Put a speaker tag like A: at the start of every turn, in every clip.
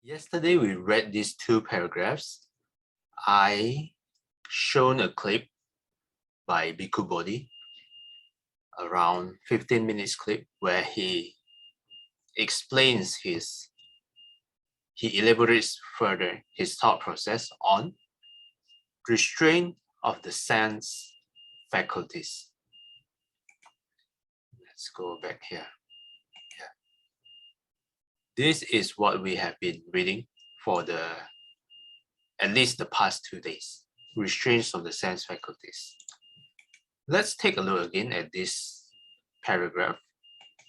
A: Yesterday we read these two paragraphs. I shown a clip by Bhikkhu Bodhi, around 15 minutes clip, where he explains he elaborates further his thought process on restraint of the sense faculties. Let's go back here. This is what we have been reading for at least the past 2 days. Restraints of the sense faculties. Let's take a look again at this paragraph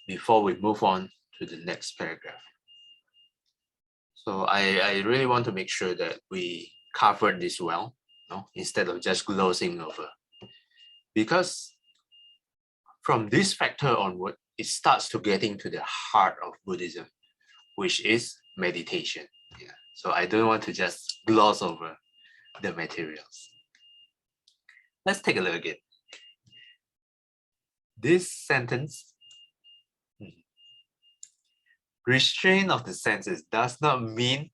A: before we move on to the next paragraph. So I really want to make sure that we covered this well, instead of just glozing over. Because from this factor onward, it starts to getting to the heart of Buddhism, which is meditation. Yeah. So I don't want to just gloss over the materials. Let's take a look again. This sentence, restraint of the senses does not mean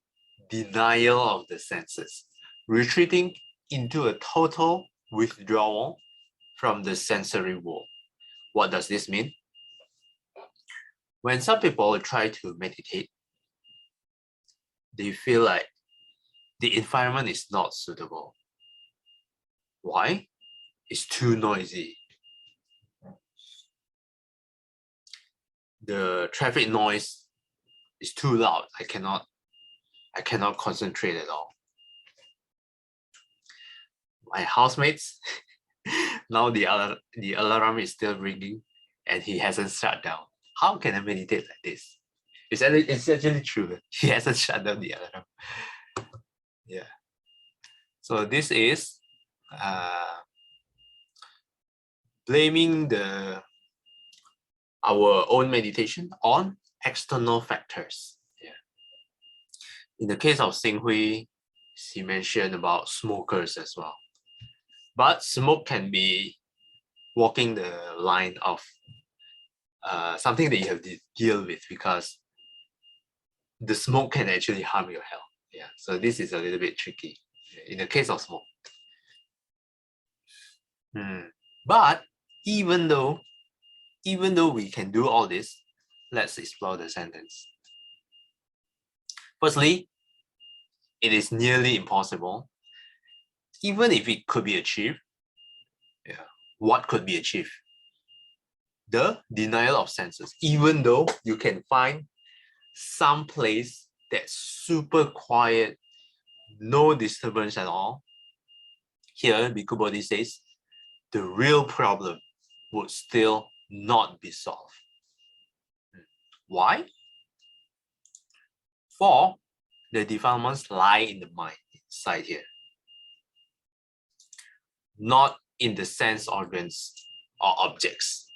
A: denial of the senses, retreating into a total withdrawal from the sensory world. What does this mean? When some people try to meditate, they feel like the environment is not suitable. Why? It's too noisy. The traffic noise is too loud. I cannot concentrate at all. My housemates, now the alarm is still ringing and he hasn't shut down. How can I meditate like this? It's actually true. He hasn't shut down the alarm. Yeah. So this is blaming our own meditation on external factors. Yeah. In the case of Xing Hui, she mentioned about smokers as well. But smoke can be walking the line of something that you have to deal with, because the smoke can actually harm your health. Yeah, so this is a little bit tricky in the case of smoke. But even though we can do all this, let's explore the sentence. Firstly, it is nearly impossible. Even if it could be achieved, what could be achieved? The denial of senses. Even though you can find some place that's super quiet, no disturbance at all, here Bhikkhu Bodhi says the real problem would still not be solved. Why? For the defilements lie in the mind inside here, not in the sense organs or objects.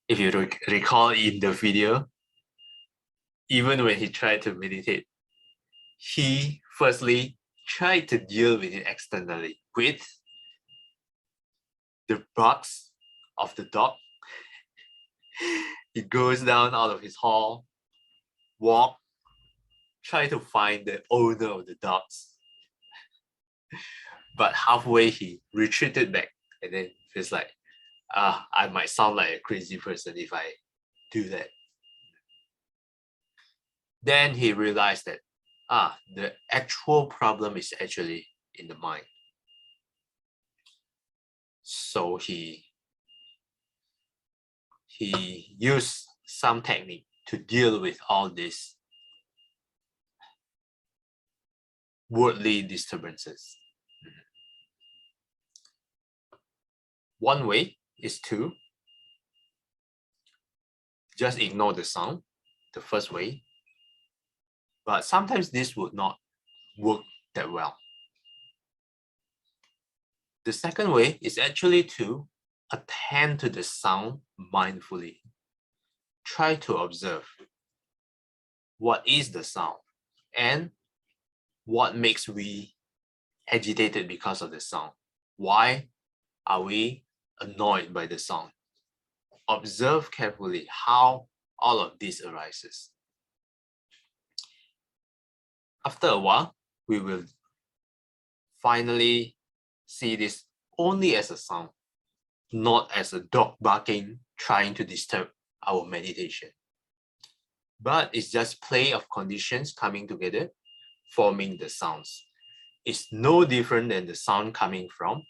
A: If you recall in the video, even when he tried to meditate, he firstly tried to deal with it externally with the barks of the dog. He goes down out of his hall, walk, try to find the owner of the dogs. But halfway he retreated back and then feels like, I might sound like a crazy person if I do that. Then he realized that the actual problem is actually in the mind. So he used some technique to deal with all these worldly disturbances. One way is to just ignore the sound, the first way. But sometimes this would not work that well. The second way is actually to attend to the sound mindfully. Try to observe what is the sound and what makes we agitated because of the sound. Why are we annoyed by the sound? Observe carefully how all of this arises. after a while, we will finally see this only as a sound, not as a dog barking trying to disturb our meditation. But it's just play of conditions coming together, forming the sounds. It's no different than the sound coming from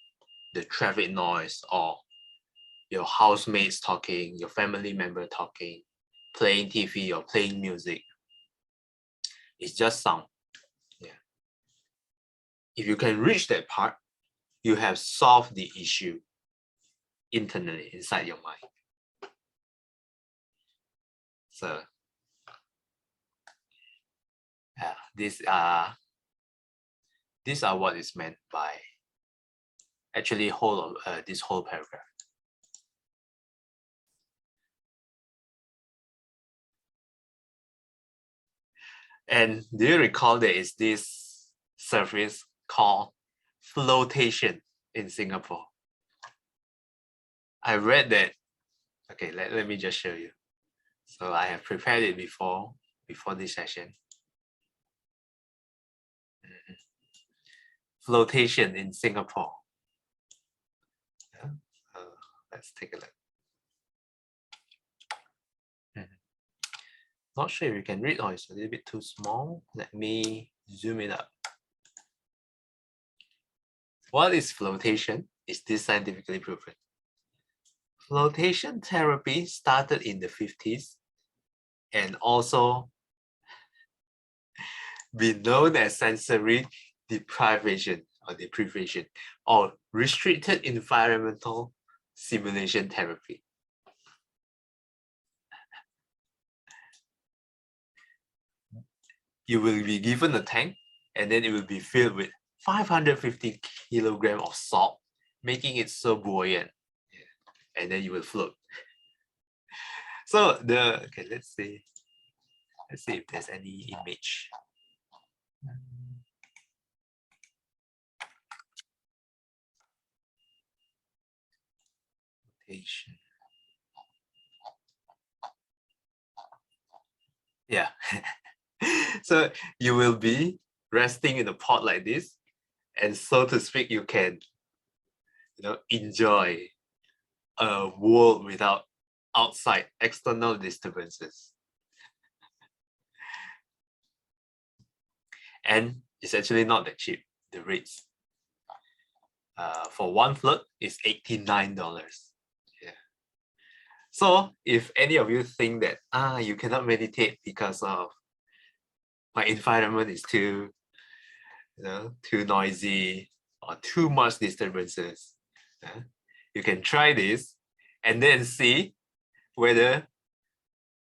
A: the traffic noise or your housemates talking, your family member talking, playing TV or playing music. It's just sound. Yeah. If you can reach that part, you have solved the issue internally inside your mind. So these are what is meant by actually whole of this whole paragraph. And do you recall there is this service called flotation in Singapore? I read that. Okay, let me just show you. So I have prepared it before this session. Flotation in Singapore. Yeah. Let's take a look. Not sure if you can read or it's a little bit too small. Let me zoom it up. What is flotation? Is this scientifically proven? Flotation therapy started in the 50s and also been known as sensory deprivation or restricted environmental simulation therapy. You will be given a tank and then it will be filled with 550 kilograms of salt, making it so buoyant. And then you will float. So let's see if there's any image. Yeah. So you will be resting in a pot like this, and so to speak, you can enjoy a world without outside external disturbances. And it's actually not that cheap, the rates. For one float is $89. Yeah. So if any of you think that you cannot meditate because of my environment is too noisy or too much disturbances, you can try this and then see whether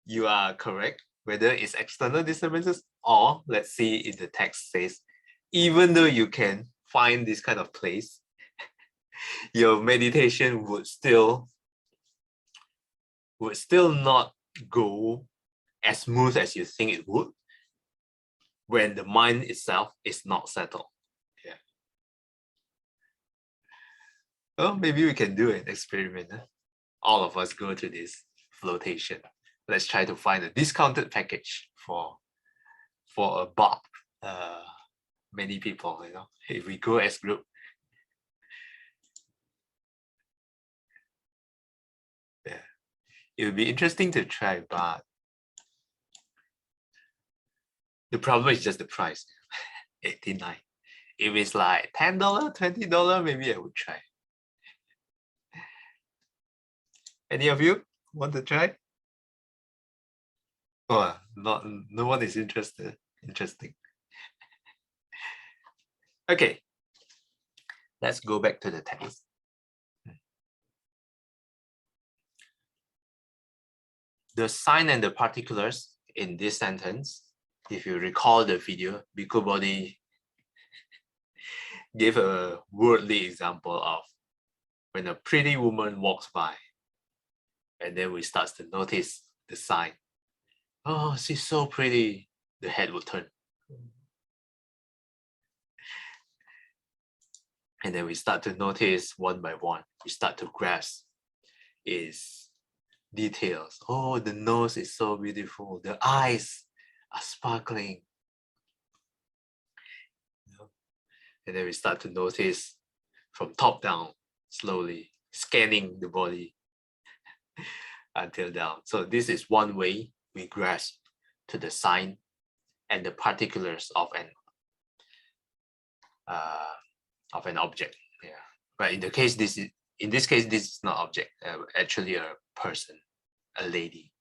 A: you are correct, whether it's external disturbances, or let's see if the text says, even though you can find this kind of place, your meditation would still not go as smooth as you think it would when the mind itself is not settled. Yeah. Well, maybe we can do an experiment. All of us go to this flotation. Let's try to find a discounted package for about many people. If we go as group. Yeah, it would be interesting to try, but the problem is just the price. 89. If it's like $10, $20, maybe I would try. Any of you want to try? Oh, no one is interested. Interesting. Okay, let's go back to the text. The sign and the particulars in this sentence, if you recall the video, Bhikkhu Bodhi gave a worldly example of when a pretty woman walks by, and then we start to notice the sign. Oh, she's so pretty. The head would turn. And then we start to notice one by one. We start to grasp its details. Oh, the nose is so beautiful. The eyes are sparkling. And then we start to notice from top down, slowly scanning the body until down. So this is one way we grasp to the sign and the particulars of an object. Yeah. But in this case, this is not object. Actually, a person, a lady.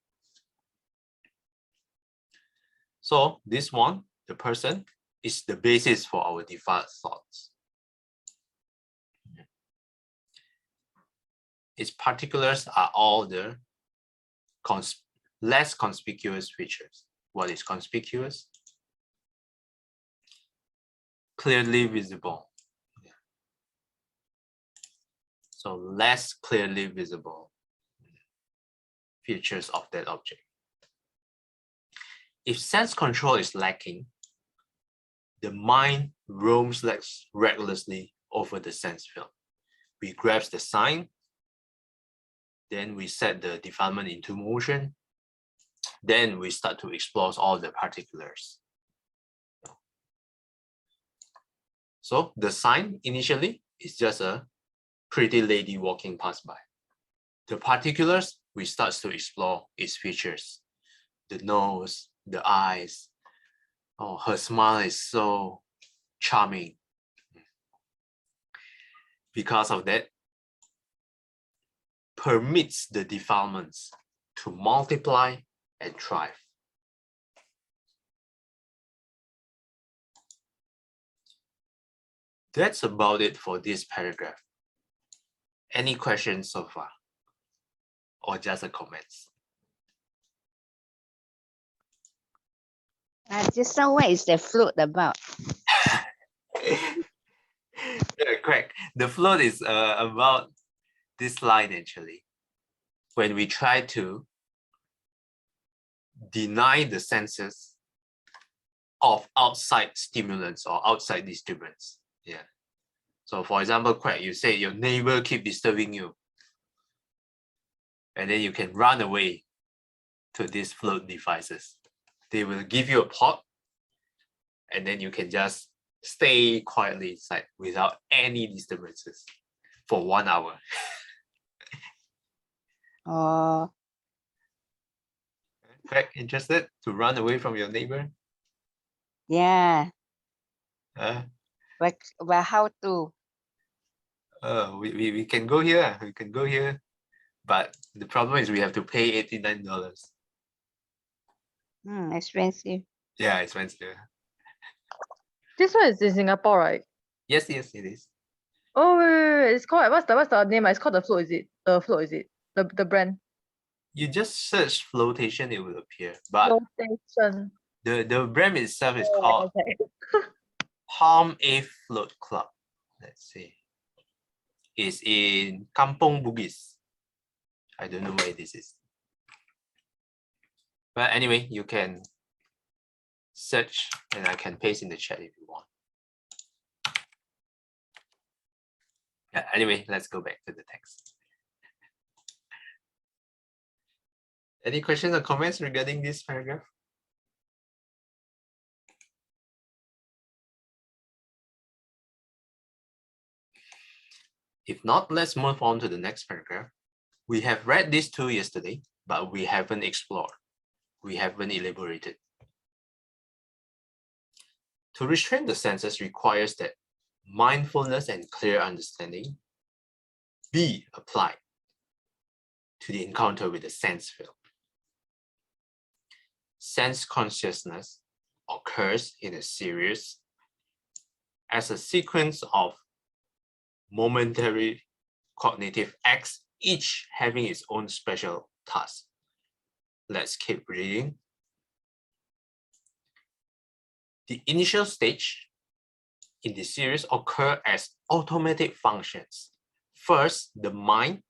A: So this one, the person, is the basis for our default thoughts. Its particulars are all the less conspicuous features. What is conspicuous? Clearly visible. So less clearly visible features of that object. If sense control is lacking, the mind roams recklessly over the sense field. We grasp the sign, then we set the defilement into motion, then we start to explore all the particulars. So the sign initially is just a pretty lady walking past by. The particulars, we start to explore its features. The nose, the eyes. Oh, her smile is so charming. Because of that, permits the defilements to multiply and thrive. That's about it for this paragraph. Any questions so far? Or just a comments?
B: Just now, what is the float about?
A: Yeah, correct. The float is about this line actually. When we try to deny the senses of outside stimulants or outside disturbance. Yeah. So for example, Quack, you say your neighbor keep disturbing you. And then you can run away to these float devices. They will give you a pot, and then you can just stay quietly inside without any disturbances for 1 hour.
B: Oh,
A: Quack, interested to run away from your neighbor?
B: yeah.
A: Uh,
B: But how to?
A: we can go here. We can go here. But the problem is we have to pay $89.
B: Expensive.
A: Yeah, expensive.
C: This one is in Singapore, right?
A: Yes, it is.
C: Oh, wait. It's called, what's the name? It's called the float, is it? The float, is it? The brand.
A: You just search flotation, it will appear. But
C: Flotation.
A: the brand itself is
C: Oh,
A: called
C: okay.
A: Palm A Float Club. Let's see. It's in Kampong Bugis. I don't know where this is. But anyway, you can search and I can paste in the chat if you want. Yeah, anyway, let's go back to the text. Any questions or comments regarding this paragraph? If not, let's move on to the next paragraph. We have read these two yesterday, but we haven't explored. We haven't elaborated. To restrain the senses requires that mindfulness and clear understanding be applied to the encounter with the sense field. Sense consciousness occurs in a series as a sequence of momentary cognitive acts, each having its own special task. Let's keep reading. The initial stage in the series occur as automatic functions. First, the mind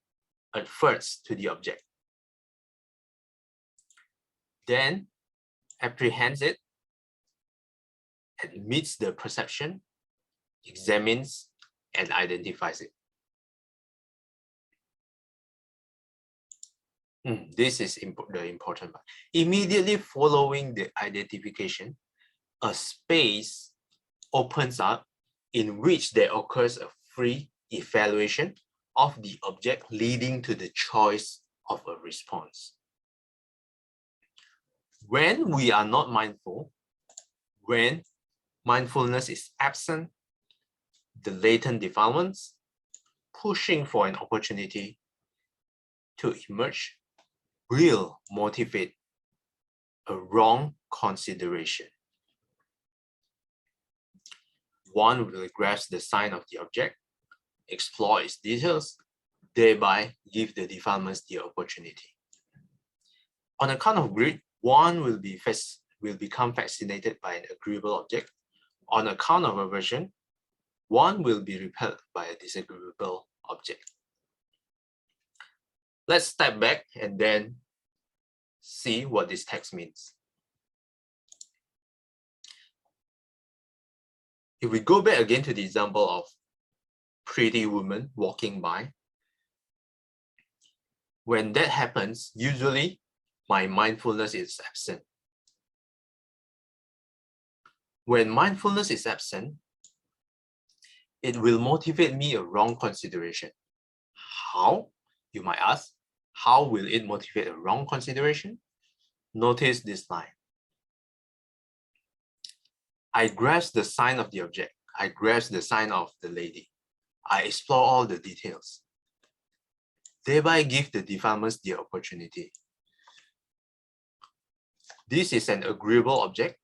A: adverts to the object, then apprehends it, admits the perception, examines, and identifies it. This is the important part. Immediately following the identification, a space opens up in which there occurs a free evaluation of the object leading to the choice of a response. When we are not mindful, when mindfulness is absent, the latent defilements pushing for an opportunity to emerge will motivate a wrong consideration. One will grasp the sign of the object, explore its details, thereby give the defilements the opportunity. On account of greed, one will become fascinated by an agreeable object. On account of aversion, one will be repelled by a disagreeable object. Let's step back and then see what this text means. If we go back again to the example of pretty woman walking by, when that happens, usually my mindfulness is absent. When mindfulness is absent, it will motivate me a wrong consideration. How? You might ask, how will it motivate a wrong consideration? Notice this line. I grasp the sign of the object. I grasp the sign of the lady. I explore all the details. Thereby give the defilements the opportunity. This is an agreeable object.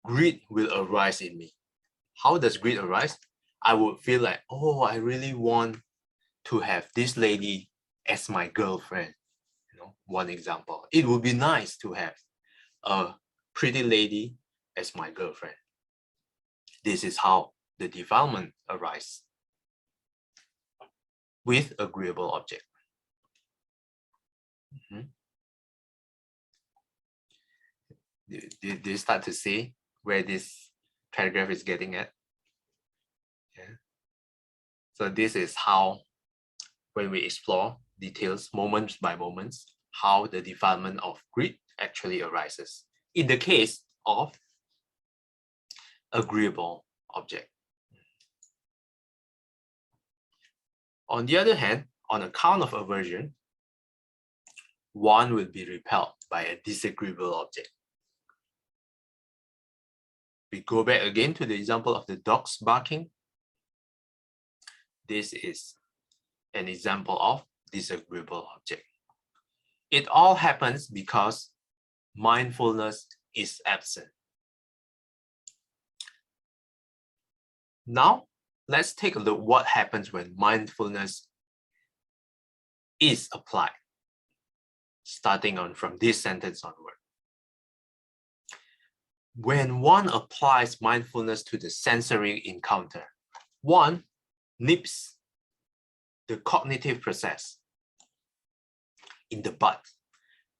A: Greed will arise in me. How does greed arise? I would feel like, oh, I really want to have this lady as my girlfriend. One example. It would be nice to have a pretty lady as my girlfriend. This is how the defilement arises with agreeable object. Do you start to see where this paragraph is getting at? Yeah. So this is how, when we explore details moments by moments, how the defilement of greed actually arises in the case of agreeable object. On the other hand, on account of aversion, one will be repelled by a disagreeable object. We go back again to the example of the dogs barking. This is an example of disagreeable object. It all happens because mindfulness is absent. Now, let's take a look what happens when mindfulness is applied, starting on from this sentence onward. When one applies mindfulness to the sensory encounter, one nips the cognitive process in the bud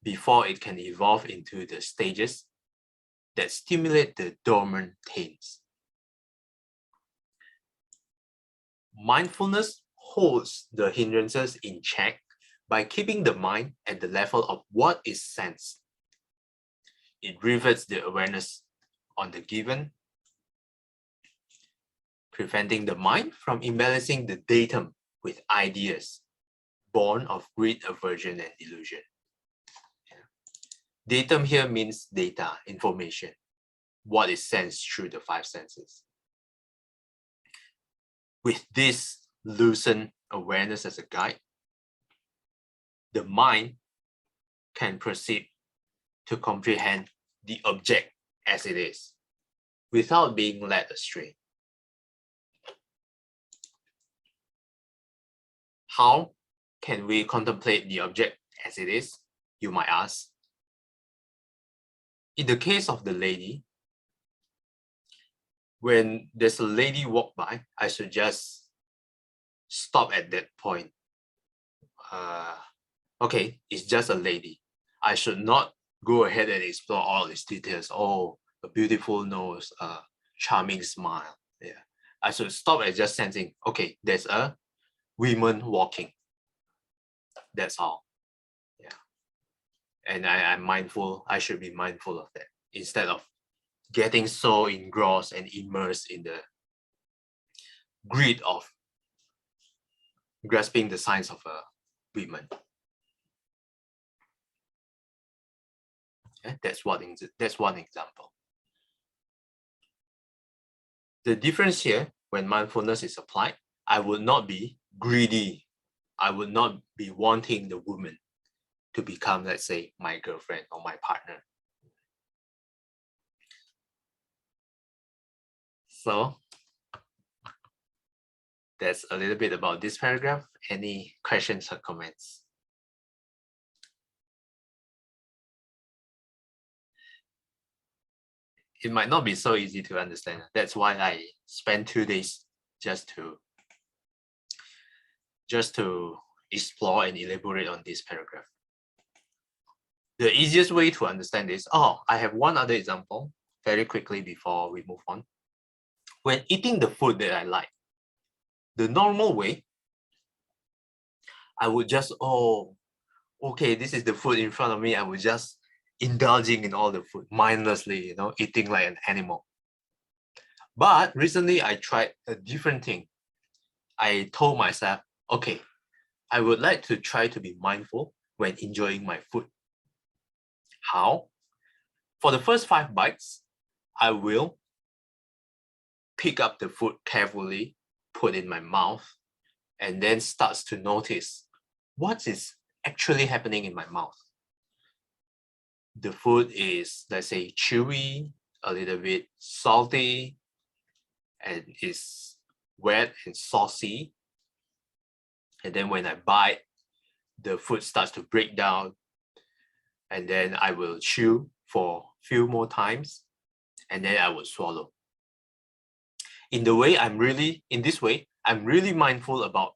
A: before it can evolve into the stages that stimulate the dormant taints. Mindfulness holds the hindrances in check by keeping the mind at the level of what is sensed. It reverts the awareness on the given, preventing the mind from imbalancing the datum with ideas born of greed, aversion, and delusion. Datum here means data, information, what is sensed through the five senses. With this loosened awareness as a guide, the mind can proceed to comprehend the object as it is, without being led astray. How can we contemplate the object as it is, you might ask? In the case of the lady, when there's a lady walk by, I should just stop at that point. Okay, it's just a lady. I should not go ahead and explore all its details. Oh, a beautiful nose, a charming smile. Yeah, I should stop at just sensing, okay, there's a woman walking. That's all. Yeah. And I'm mindful, I should be mindful of that instead of getting so engrossed and immersed in the greed of grasping the signs of a woman. Yeah, that's one example. The difference here, when mindfulness is applied, I would not be greedy. I would not be wanting the woman to become, let's say, my girlfriend or my partner. So that's a little bit about this paragraph. Any questions or comments? It might not be so easy to understand. That's why I spent 2 days just to explore and elaborate on this paragraph. The easiest way to understand this, I have one other example very quickly before we move on. When eating the food that I like, the normal way, I would just, okay, this is the food in front of me. I would just indulging in all the food mindlessly, eating like an animal. But recently I tried a different thing. I told myself, okay, I would like to try to be mindful when enjoying my food. How? For the first 5 bites, I will pick up the food carefully, put in my mouth, and then starts to notice what is actually happening in my mouth. The food is, let's say, chewy, a little bit salty, and is wet and saucy. And then when I bite, the food starts to break down, and then I will chew for a few more times, and then I will swallow. In this way, I'm really mindful about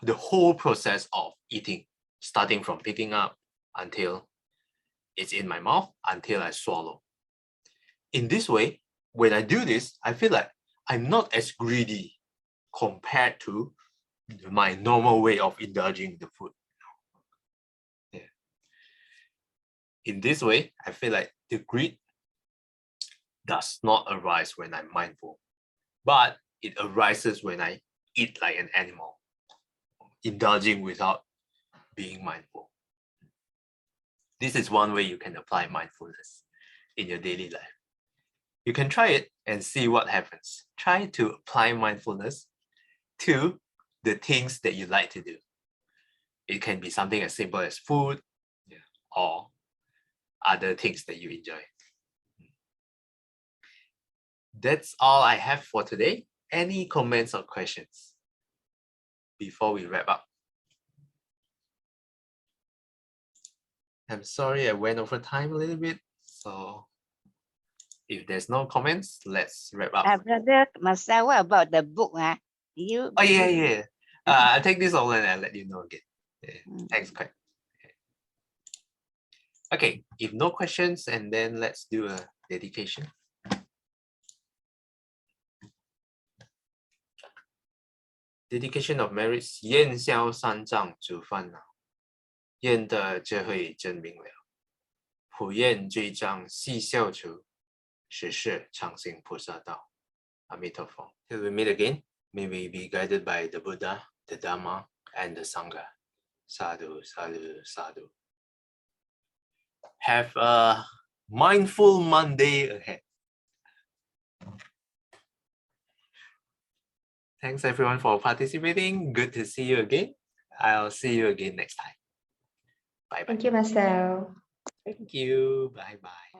A: the whole process of eating, starting from picking up until it's in my mouth, until I swallow. In this way, when I do this, I feel like I'm not as greedy compared to my normal way of indulging the food. Yeah. In this way, I feel like the greed does not arise when I'm mindful, but it arises when I eat like an animal, indulging without being mindful. This is one way you can apply mindfulness in your daily life. You can try it and see what happens. Try to apply mindfulness to the things that you like to do. It can be something as simple as food, or other things that you enjoy. That's all I have for today. Any comments or questions before we wrap up? I'm sorry I went over time a little bit, so if there's no comments, let's wrap up.
B: Brother Marcel, what about the book? Yeah.
A: I'll take this all and I'll let you know again. Yeah. Thanks, Craig. Okay, if no questions, and then let's do a dedication. Dedication of merits, 燕消三障诸烦恼，愿得智慧真明了，普愿罪障悉消除，实是常行菩萨道。阿弥陀佛。Till we meet again, may we be guided by the Buddha, the Dhamma, and the Sangha. Sadhu, sadhu, sadhu. Have a mindful Monday ahead. Thanks everyone for participating. Good to see you again. I'll see you again next time. Bye bye.
D: Thank you, Marcel.
A: Thank you. Bye bye.